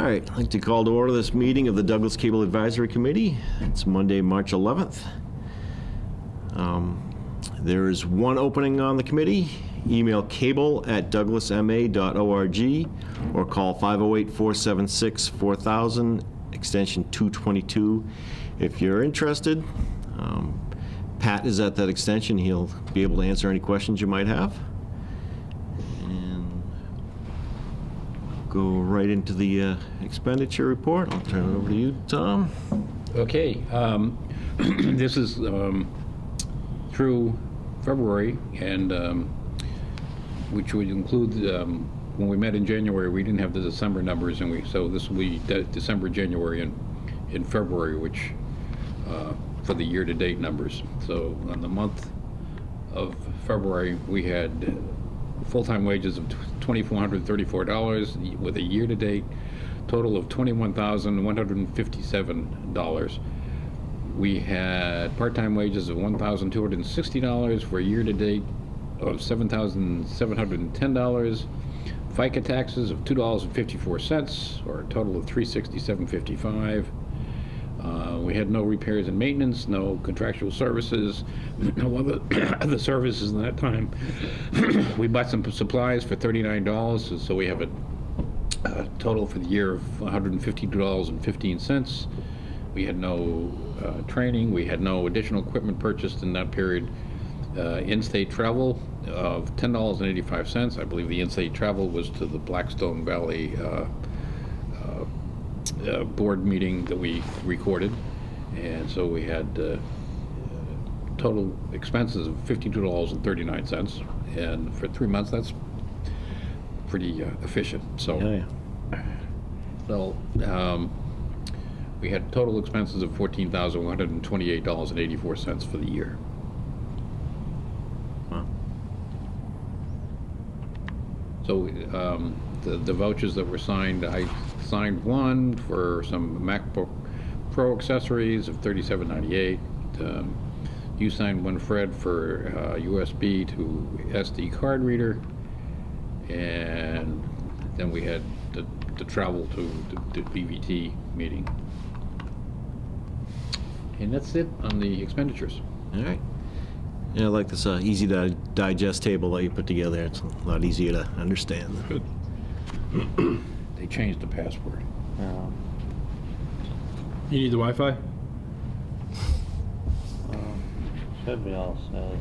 All right, I'd like to call to order this meeting of the Douglas Cable Advisory Committee. It's Monday, March 11th. There is one opening on the committee. Email cable@douglasma.org or call 508-476-4000, extension 222 if you're interested. Pat is at that extension. He'll be able to answer any questions you might have. And go right into the expenditure report. I'll turn it over to you, Tom. Okay, this is through February, and which would include, when we met in January, we didn't have the December numbers, and so this will be December, January, and in February, which for the year-to-date numbers. So on the month of February, we had full-time wages of $2,434 with a year-to-date total of $21,157. We had part-time wages of $1,260 for a year-to-date of $7,710. FICA taxes of $2.54, or a total of $367.55. We had no repairs and maintenance, no contractual services, no other services in that time. We bought some supplies for $39, so we have a total for the year of $152.15. We had no training. We had no additional equipment purchased in that period. In-state travel of $10.85. I believe the in-state travel was to the Blackstone Valley board meeting that we recorded. And so we had total expenses of $52.39. And for 3 months, that's pretty efficient. So, we had total expenses of $14,128.84 for the year. Wow. So the vouchers that were signed, I signed one for some MacBook Pro accessories of $37.98. You signed one, Fred, for USB to SD card reader, and then we had the travel to the BVT meeting. And that's it on the expenditures. All right. Yeah, I like this easy to digest table that you put together. It's a lot easier to understand. Good. They changed the password. You need the Wi-Fi? Should be all set.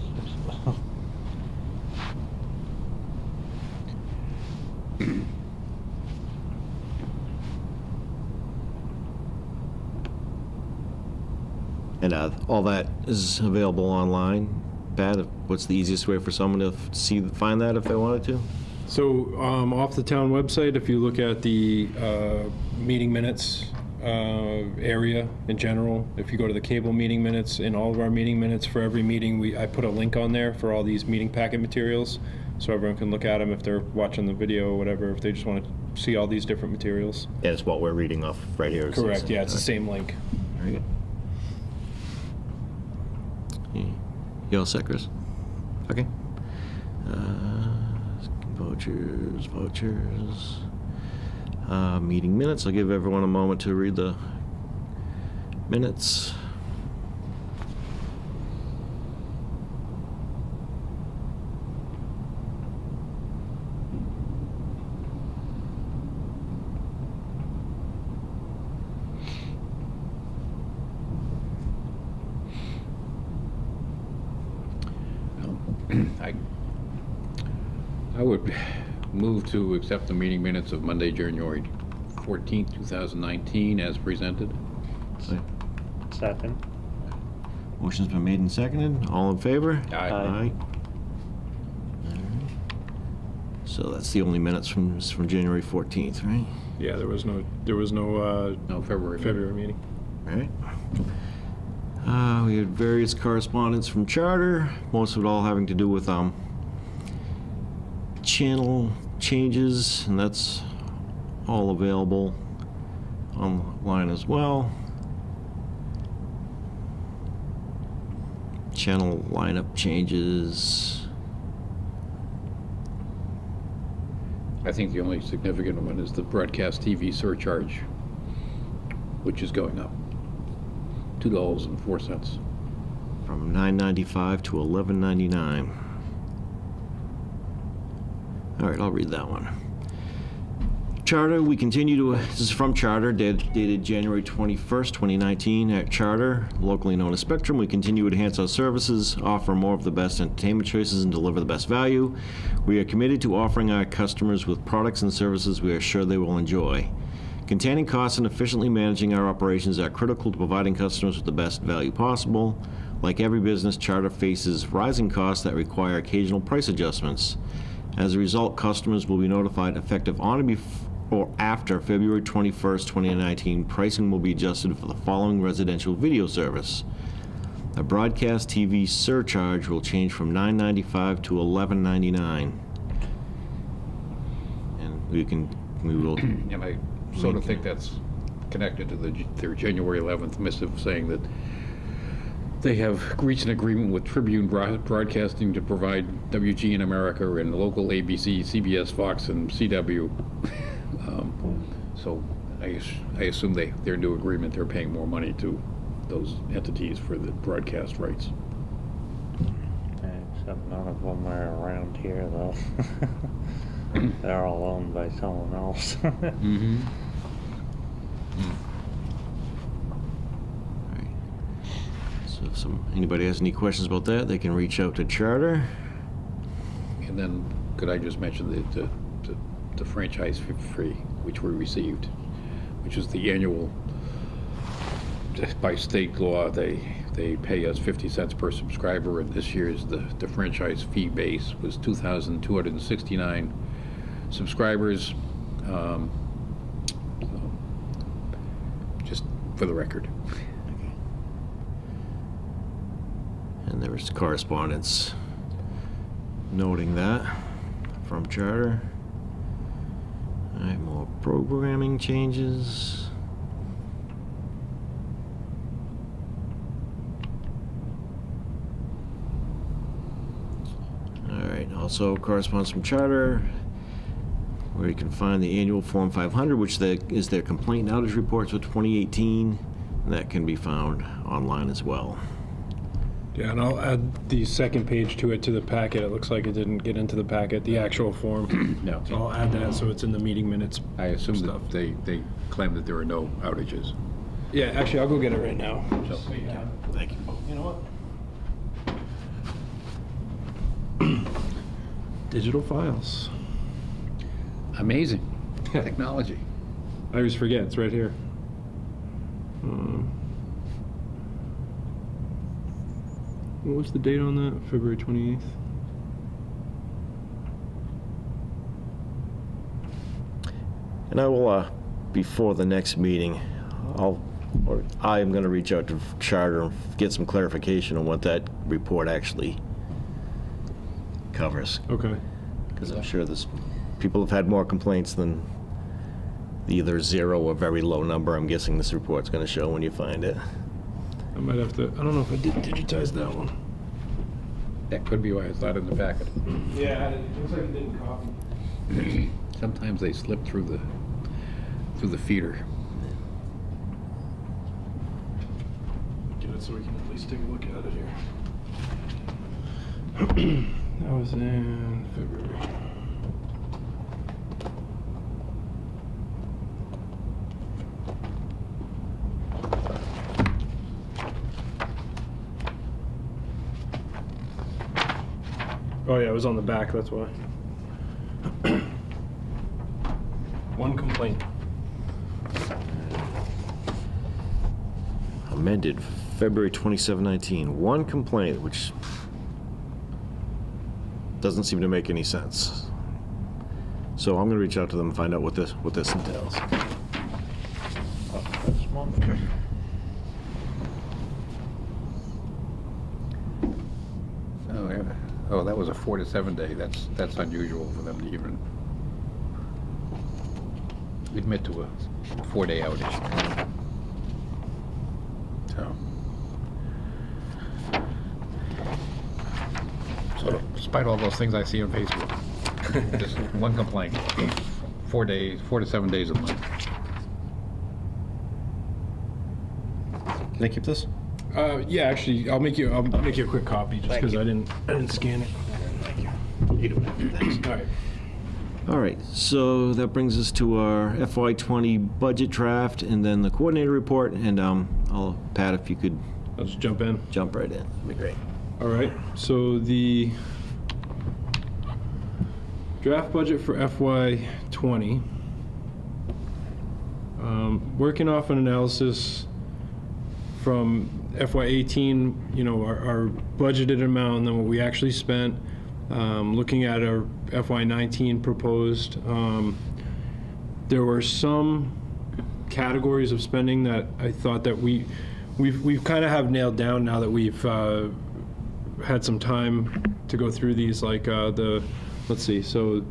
And all that is available online. Pat, what's the easiest way for someone to find that if they wanted to? So off the town website, if you look at the meeting minutes area in general, if you go to the cable meeting minutes, in all of our meeting minutes for every meeting, I put a link on there for all these meeting packet materials, so everyone can look at them if they're watching the video or whatever, if they just want to see all these different materials. Yeah, it's what we're reading off right here. Correct, yeah, it's the same link. Very good. You all set, Chris? Okay. Vouchers. Meeting minutes. I'll give everyone a moment to read the minutes. I would move to accept the meeting minutes of Monday, January 14th, 2019, as presented. Second. Motion's been made and seconded. All in favor? Aye. Aye. All right. So that's the only minutes from January 14th, right? Yeah, there was no No, February. meeting. All right. We had various correspondence from Charter, most of it all having to do with channel changes, and that's all available online as well. Channel lineup changes. I think the only significant one is the broadcast TV surcharge, which is going up, $2.04. From $9.95 to $11.99. All right, I'll read that one. Charter, we continue to, this is from Charter, dated January 21st, 2019. At Charter, locally known as Spectrum, we continue to enhance our services, offer more of the best entertainment choices, and deliver the best value. We are committed to offering our customers with products and services we are sure they will enjoy. Containing costs and efficiently managing our operations are critical to providing customers with the best value possible. Like every business, Charter faces rising costs that require occasional price adjustments. As a result, customers will be notified effective on or after February 21st, 2019, pricing will be adjusted for the following residential video service. A broadcast TV surcharge will change from $9.95 to $11.99. And we will. And I sort of think that's connected to their January 11th missive saying that they have reached an agreement with Tribune Broadcasting to provide WGN America and local ABC, CBS, Fox, and CW. So I assume their new agreement, they're paying more money to those entities for the broadcast rights. Except none of them are around here, though. They're all owned by someone else. Mm-hmm. So if anybody has any questions about that, they can reach out to Charter. And then, could I just mention the franchise fee, which we received, which is the annual, by state law, they pay us 50 cents per subscriber, and this year's the franchise fee base was 2,269 subscribers. So, just for the record. And there was correspondence noting that from Charter. All right, more programming changes. All right, also correspondence from Charter, where you can find the annual Form 500, which is their complaint and outage reports for 2018. And that can be found online as well. Yeah, and I'll add the second page to the packet. It looks like it didn't get into the packet, the actual form. No. So I'll add that so it's in the meeting minutes. I assume Stuff. that they claim that there are no outages. Yeah, actually, I'll go get it right now. So, Thank you. You know what? Digital files. amazing technology. I always forget, it's right here. What was the date on that? February 28th? And I will, before the next meeting, I am going to reach out to Charter and get some clarification on what that report actually covers. Okay. Because I'm sure people have had more complaints than either zero or very low number. I'm guessing this report's going to show when you find it. I might have to, I don't know if I did digitize that one. That could be why it's not in the packet. Yeah, it looks like it didn't copy. Sometimes they slip through the feeder. Get it so we can at least take a look at it here. That was in February. Oh yeah, it was on the back, that's why. One complaint. Amended February 27, 19. One complaint, which doesn't seem to make any sense. So I'm going to reach out to them and find out what this entails. This month. Oh, yeah. Oh, that was a 4 to 7 day. That's unusual for them to even admit to a 4-day outage. So, despite all those things I see on Facebook. Just one complaint, 4 to 7 days a month. Can I keep this? Yeah, actually, I'll make you a quick copy just because I didn't scan it. Thanks. All right. All right, so that brings us to our FY20 budget draft and then the coordinator report. And Pat, if you could I'll just jump in. jump right in, that'd be great. All right, so the draft budget for FY20, working off an analysis from FY18, you know, our budgeted amount and then what we actually spent, looking at our FY19 proposed, there were some categories of spending that I thought that we've kind of have nailed down now that we've had some time to go through these, like let's see, so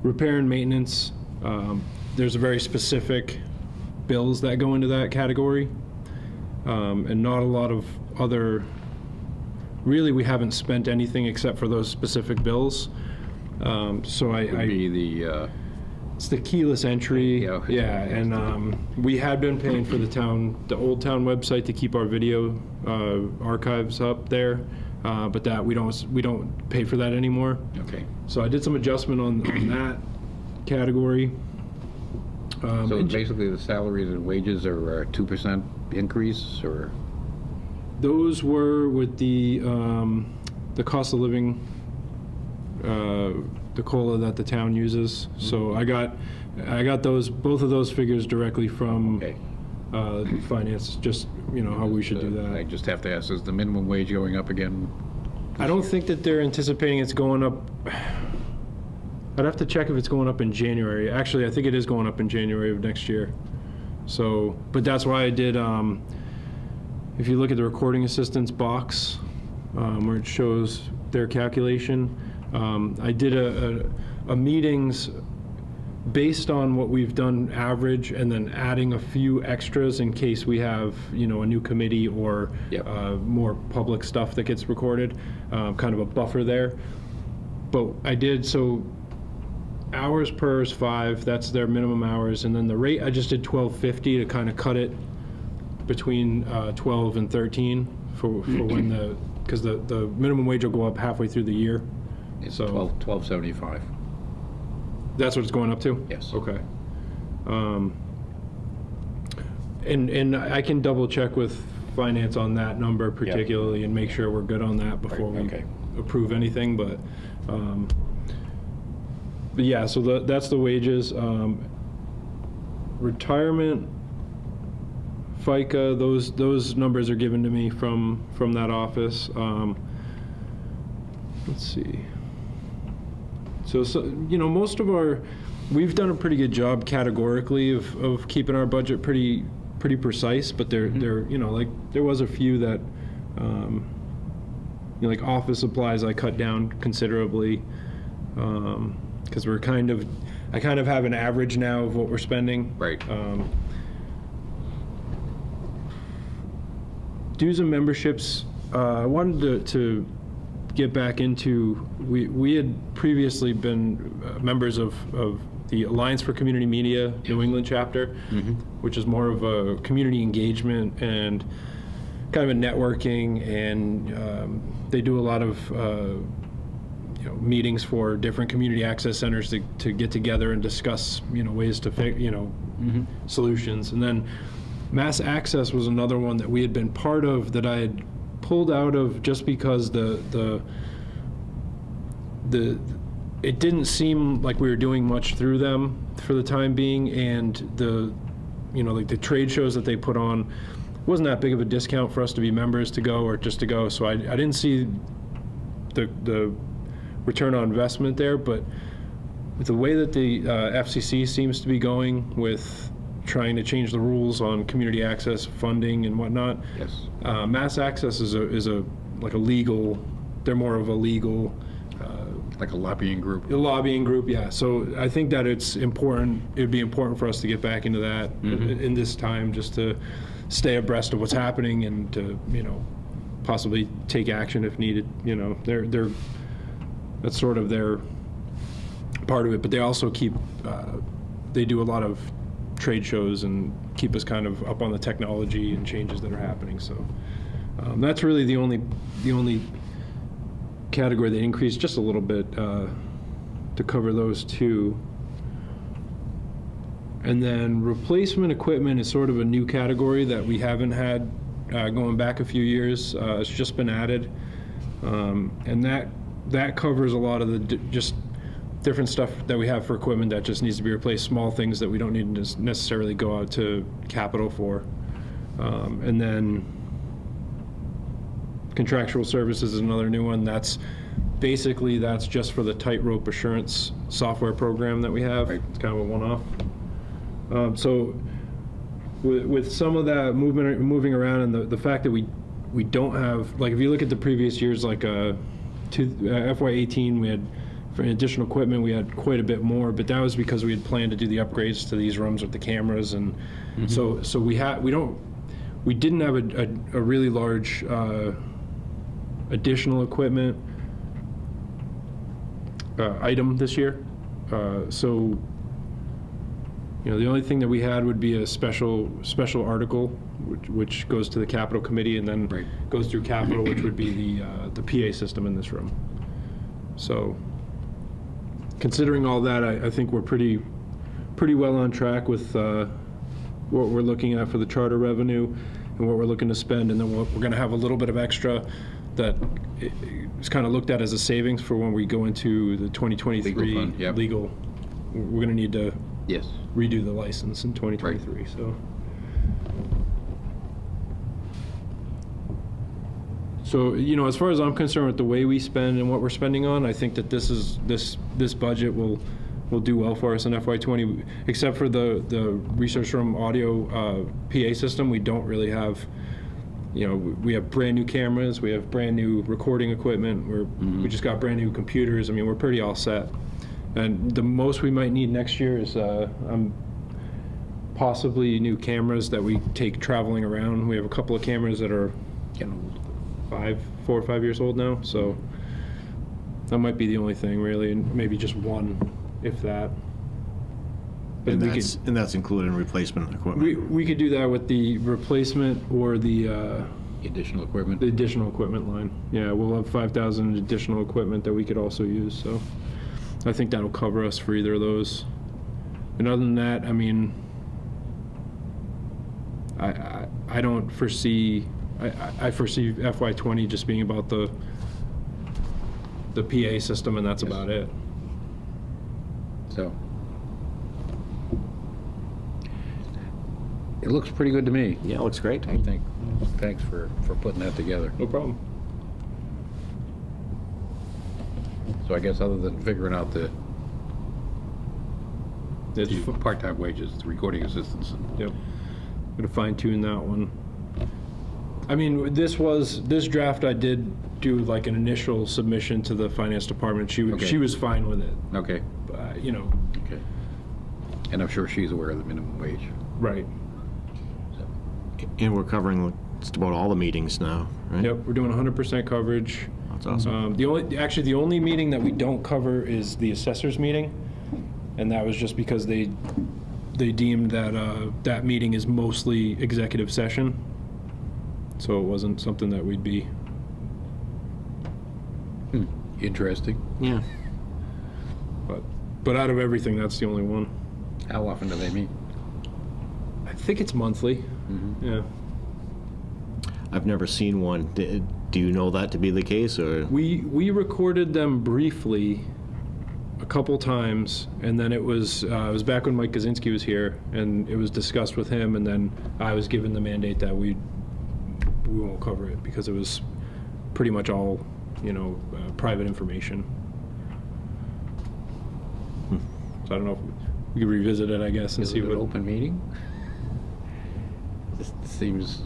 repair and maintenance, there's a very specific bills that go into that category, and not a lot of other, really we haven't spent anything except for those specific bills. So Would be the, it's the keyless entry, Yeah. and we had been paying for the old town website to keep our video archives up there, but that we don't pay for that anymore. okay. So I did some adjustment on that category. So basically the salaries and wages are 2% increase, or? Those were with the cost of living, the COLA that the town uses. So I got both of those figures directly from Okay. finance, just, you know, how we should do I that. just have to ask, is the minimum wage going up again? I don't think that they're anticipating it's going up. I'd have to check if it's going up in January. Actually, I think it is going up in January of next year. So, but that's why I did, if you look at the recording assistance box, where it shows their calculation, I did a meetings based on what we've done average, and then adding a few extras in case we have, you know, a new committee or Yep. more public stuff that gets recorded, kind of a buffer there. But I did, so hours per is 5, that's their minimum hours, and then the rate, I just did $12.50 to kind of cut it between 12 and 13 for when because the minimum wage will go up halfway through the year. It's So- 12.75. That's what it's going up to? Yes. Okay. And I can double check with finance on that number particularly and make sure we're good on that before we okay. approve anything, but yeah, so that's the wages. Retirement, FICA, those numbers are given to me from that office. Let's see. So, you know, we've done a pretty good job categorically of keeping our budget pretty precise, but there, you know, like there was a few that, you know, like office supplies I cut down considerably, because I kind of have an average now of what we're spending. Right. Dues and memberships, I wanted to get back into, we had previously been members of the Alliance for Community Media New England chapter, which is more of a community engagement and kind of a networking, and they do a lot of you know, meetings for different community access centers to get together and discuss, you know, ways to fix, you know, solutions. And then Mass Access was another one that we had been part of that I had pulled out of just because it didn't seem like we were doing much through them for the time being, and you know, like the trade shows that they put on wasn't that big of a discount for us to be members to go or just to go, so I didn't see the return on investment there. But with the way that the FCC seems to be going with trying to change the rules on community access funding and whatnot, Yes. Mass Access is like a legal, they're more of a legal Like a lobbying group. lobbying group, yeah. So I think that it'd be important for us to get back into that in this time, just to stay abreast of what's happening and to, you know, possibly take action if needed. You know, that's sort of their part of it, but they also keep, they do a lot of trade shows and keep us kind of up on the technology and changes that are happening, so. That's really the only category that increased just a little bit to cover those two. And then replacement equipment is sort of a new category that we haven't had going back a few years. It's just been added. And that covers a lot of the just different stuff that we have for equipment that just needs to be replaced, small things that we don't need to necessarily go out to capital for. And then contractual services is another new one. That's just for the tightrope assurance software program that we have. Right. It's kind of a one-off. So with some of that moving around and the fact that we don't have, like if you look at the previous years, like FY18, we had, for additional equipment, we had quite a bit more, but that was because we had planned to do the upgrades to these rooms with the cameras, and so we didn't have a really large additional equipment item this year. So, the only thing that we had would be a special article, which goes to the capital committee and then goes through capital, which would be the PA system in this room. So, considering all that, I think we're pretty well on track with what we're looking at for the charter revenue and what we're looking to spend, and then we're going to have a little bit of extra that is kind of looked at as a savings for when we go into the 2023 Legal fund, yep. legal. We're going to need to Yes. redo the license in 2023. So, as far as I'm concerned with the way we spend and what we're spending on, I think that this budget will do well for us in FY20, except for the research room audio PA system. We don't really have, we have brand new cameras, we have brand new recording equipment, we just got brand new computers. I mean, we're pretty all set. And the most we might need next year is possibly new cameras that we take traveling around. We have a couple of cameras that are getting old, 4 or 5 years old now, so that might be the only thing really, and maybe just one, if that. But And that's included in replacement equipment. we could do that with the replacement or the Additional equipment. additional equipment line. Yeah, we'll have 5,000 additional equipment that we could also use, so I think that'll cover us for either of those. And other than that, I mean, I don't foresee, I foresee FY20 just being about the PA system, and that's about it. So, it looks pretty good to me. Yeah, it looks great. I think. Thanks for putting that together. No problem. So I guess other than figuring out the It's part-time wages, the recording assistants. Yep. Gonna fine tune that one. I mean, this draft I did do like an initial submission to the finance department. Okay. She was fine with it. Okay. Okay. And I'm sure she's aware of the minimum wage. Right. So, And we're covering just about all the meetings now, right? Yep, we're doing 100% coverage. That's awesome. The only meeting that we don't cover is the assessors meeting, and that was just because they deemed that that meeting is mostly executive session, so it wasn't something that we'd be. Interesting. Yeah. But out of everything, that's the only one. How often do they meet? I think it's monthly. Yeah. I've never seen one. Do you know that to be the case, or? We recorded them briefly a couple times, and then it was back when Mike Kaczynski was here, and it was discussed with him, and then I was given the mandate that we won't cover it because it was pretty much all, private information. So I don't know if we could revisit it, I guess, and Is see it an what. open meeting? This seems...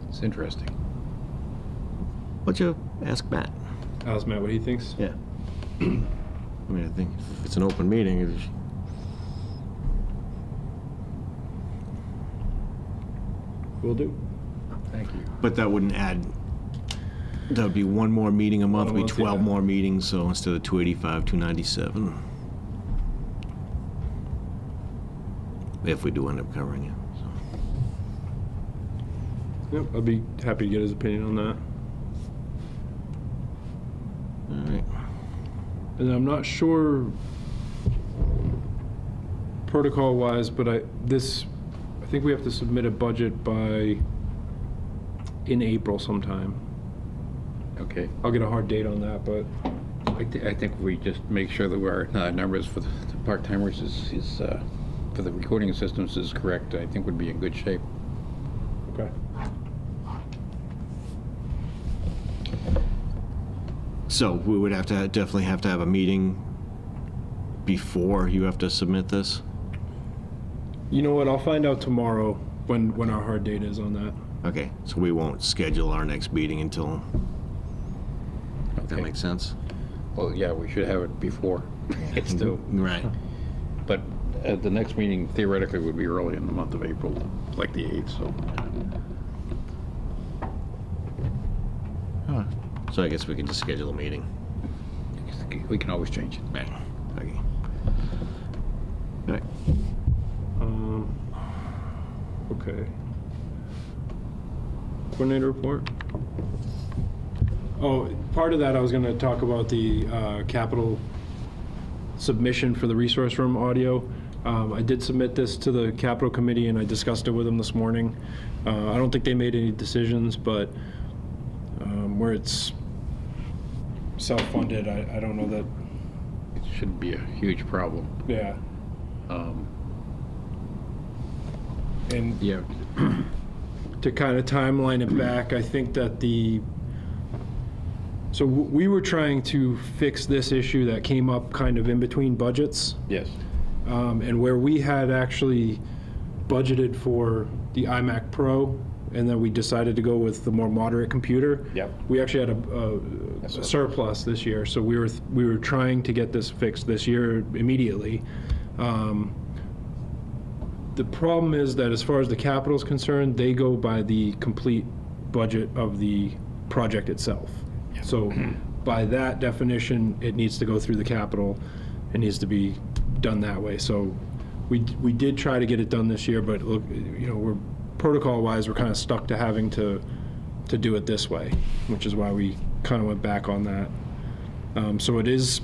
It's interesting. Why don't you ask Matt? Ask Matt what he thinks. Yeah. I mean, I think if it's an open meeting, Will do. Thank you. but that wouldn't add That would be one more meeting a month, a be month, 12 yeah. more meetings, so instead of 285, 297. If we do end up covering it. So. Yep, I'd be happy to get his opinion on that. All right. And I'm not sure protocol-wise, but I think we have to submit a budget in April sometime. Okay. I'll get a hard date on that, but I think we just make sure that our numbers for the part-timers is for the recording systems is correct. I think would be in good shape. okay. So we would definitely have to have a meeting before you have to submit this? You know what? I'll find out tomorrow when our hard date is on that. Okay, so we won't schedule our next meeting until, if that Okay. makes sense? Well, yeah, we should have it before. It's due. Right. But the next meeting theoretically would be early in the month of April, like the 8th, so. So I guess we can just schedule a meeting. We can always change it. Right. Okay. All right. Okay. Coordinator report? Oh, part of that I was going to talk about the capital submission for the resource room audio. I did submit this to the capital committee and I discussed it with them this morning. I don't think they made any decisions, but where it's self-funded, I don't know that, It shouldn't be a huge problem. yeah. And Yeah. to kind of timeline it back, I think that so we were trying to fix this issue that came up kind of in between budgets, Yes. and where we had actually budgeted for the iMac Pro, and then we decided to go with the more moderate computer. Yep. We actually had a surplus this year, so we were trying to get this fixed this year immediately. The problem is that as far as the capital is concerned, they go by the complete budget of the project itself. So by that definition, it needs to go through the capital. It needs to be done that way. So we did try to get it done this year, but look, we're protocol-wise, we're kind of stuck to having to do it this way, which is why we kind of went back on that. So it is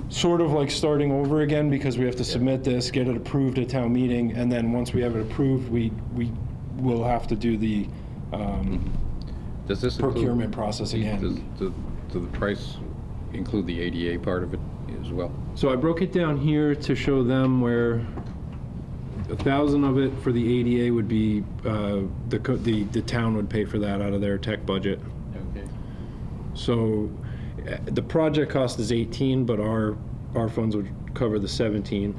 sort of like starting over again because we have to submit this, get it approved at town meeting, and then once we have it approved, we will have to do the Does this include- procurement process again. Does the price include the ADA part of it as well? So I broke it down here to show them where 1,000 of it for the ADA would be, the town would pay for that out of their tech budget. Okay. So the project cost is 18, but our funds would cover the 17.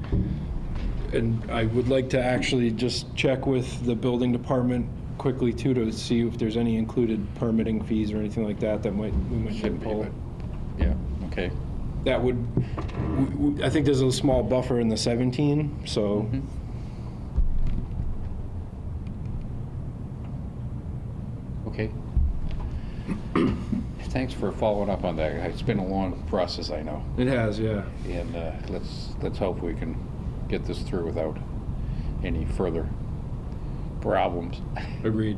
And I would like to actually just check with the building department quickly too to see if there's any included permitting fees or anything like that we might get Should be, pulled. but, yeah, okay. That would, I think there's a small buffer in the 17, so. Okay. Thanks for following up on that. It's been a long process, I know. It has, yeah. And let's hope we can get this through without any further problems. Agreed.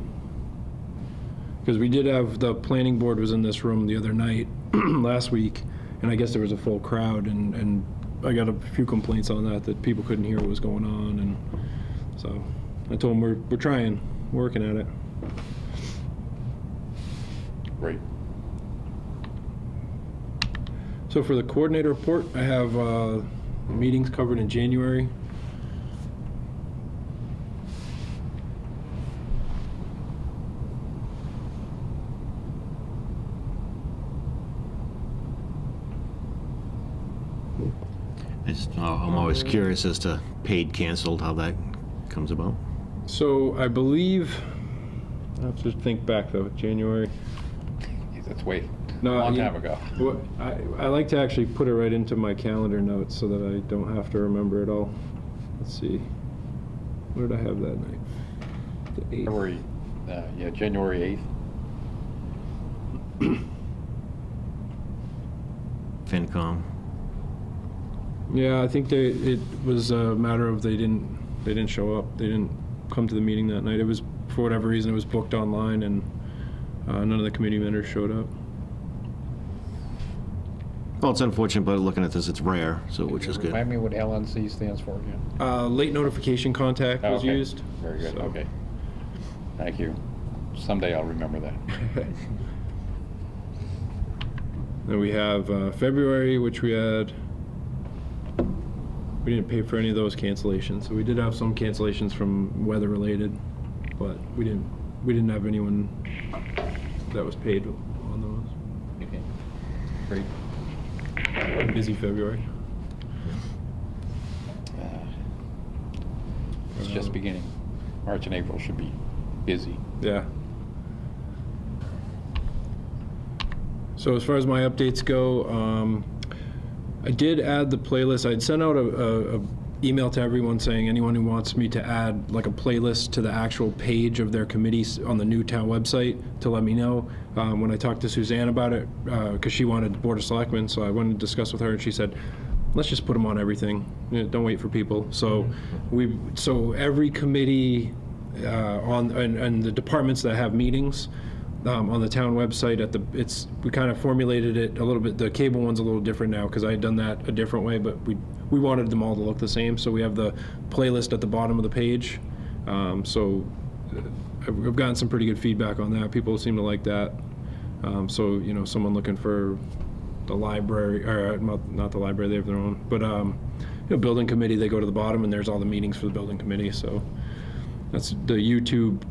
Because we did have, the planning board was in this room the other night, last week, and I guess there was a full crowd, and I got a few complaints on that people couldn't hear what was going on, and so I told them we're trying, working at it. Great. So for the coordinator report, I have meetings covered in January. I'm always curious as to paid, canceled, how that comes about. So I believe, I have to think back though, January. That's way, No, long you- time ago. What, I like to actually put it right into my calendar notes so that I don't have to remember it all. Let's see. What did I have that night? The 8th. January 8th. FinCom. Yeah, I think it was a matter of they didn't show up. They didn't come to the meeting that night. It was, for whatever reason, it was booked online, and none of the committee members showed up. Well, it's unfortunate, but looking at this, it's rare, so which is good. Remind me what LNC stands for again. Late notification contact was Okay. used. Very good, so. okay. Thank you. Someday I'll remember that. Then we have February, which we didn't pay for any of those cancellations. So we did have some cancellations from weather related, but we didn't have anyone that was paid on those. Okay. Great. Busy February. It's just beginning. March and April should be busy. Yeah. So as far as my updates go, I did add the playlist. I'd sent out a email to everyone saying anyone who wants me to add like a playlist to the actual page of their committees on the new town website to let me know. When I talked to Suzanne about it, because she wanted the Board of Selectmen, so I wanted to discuss with her, and she said, let's just put them on everything. Don't wait for people. So so every committee and the departments that have meetings on the town website we kind of formulated it a little bit. The cable one's a little different now because I had done that a different way, but we wanted them all to look the same. So we have the playlist at the bottom of the page. So I've gotten some pretty good feedback on that. People seem to like that. So someone looking for the library, or not the library, they have their own, but building committee, they go to the bottom and there's all the meetings for the building committee. So that's the YouTube,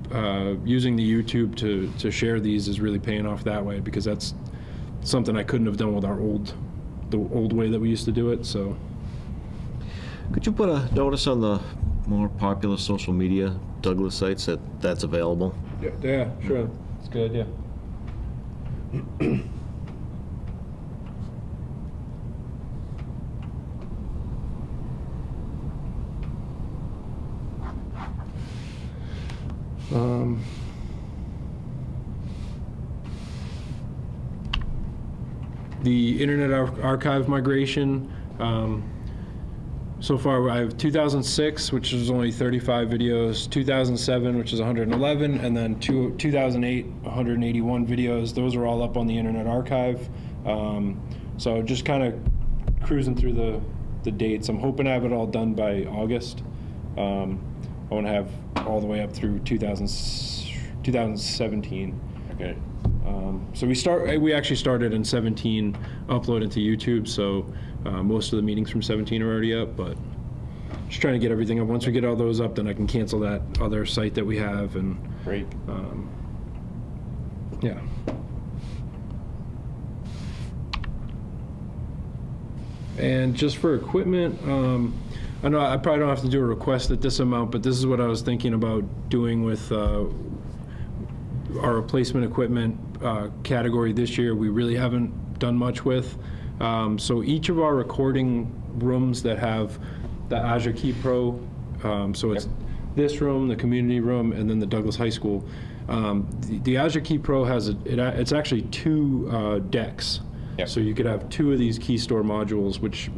using the YouTube to share these is really paying off that way, because that's something I couldn't have done with the old way that we used to do it. So Could you put a notice on the more popular social media Douglas sites that's available? yeah, sure, it's a good idea. The Internet Archive migration, so far I have 2006, which is only 35 videos, 2007, which is 111, and then 2008, 181 videos. Those are all up on the Internet Archive. So just kind of cruising through the dates. I'm hoping to have it all done by August. I want to have all the way up through 2017. Okay. So we actually started in 17, uploaded to YouTube, so most of the meetings from 17 are already up, but just trying to get everything up. Once we get all those up, then I can cancel that other site that we have, and Great. yeah. And just for equipment, I know I probably don't have to do a request at this amount, but this is what I was thinking about doing with our replacement equipment category this year. We really haven't done much with. So each of our recording rooms that have the Azure Key Pro, so it's this room, the community room, and then the Douglas High School. The Azure Key Pro has it's actually two decks. Yep. So you could have two of these key store modules, which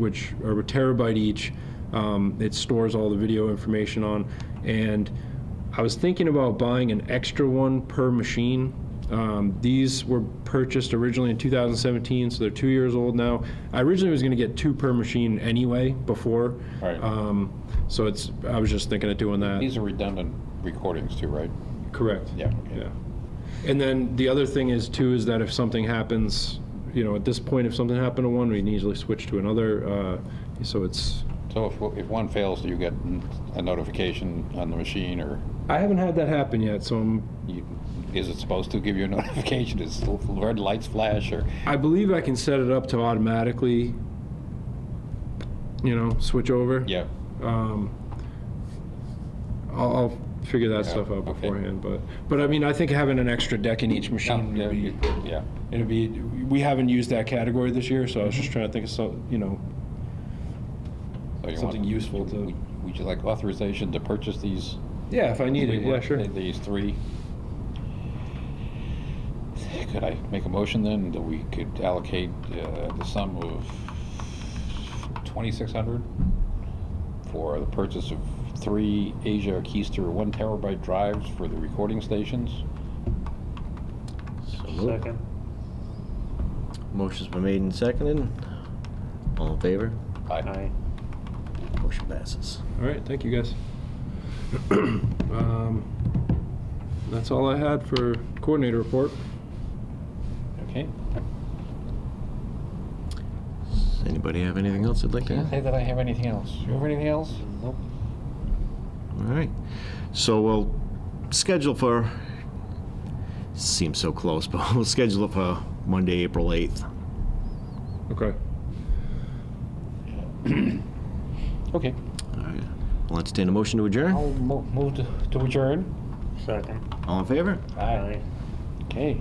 are a terabyte each. It stores all the video information on, and I was thinking about buying an extra one per machine. These were purchased originally in 2017, so they're 2 years old now. I originally was going to get two per machine anyway before. Right. So I was just thinking of doing that. These are redundant recordings too, right? Correct. Yeah. Okay. Yeah. And then the other thing is that if something happens, at this point, if something happened to one, we can easily switch to another. So it's. So if one fails, do you get a notification on the machine, or I haven't had that happen yet, so is it supposed to give you a notification? Does red lights flash, or? I believe I can set it up to automatically, switch over. Yeah. I'll figure that Yeah, stuff out okay. beforehand, but I mean, I think having an extra deck in each machine Yeah, it'd be. We haven't used that category this year, so I was just trying to think of So you something useful to. Would you like authorization to purchase these? Yeah, if I need it, yeah, sure. These three. could I make a motion then that we could allocate the sum of $2,600 for the purchase of 3 Asia Keister 1 terabyte drives for the recording stations? So moved. Second. Motion's been made and seconded. All in favor? Aye. Motion passes. All right, thank you, guys. That's all I had for coordinator report. Okay. Does anybody have anything else they'd like to Can't add? say that I have anything else. You have anything else? Nope. All right. So we'll schedule for, seems so close, but we'll schedule it for Monday, April 8th. Okay. Okay. All right. I'll entertain a motion to adjourn. I'll move to adjourn. Second. All in favor? Aye. Okay.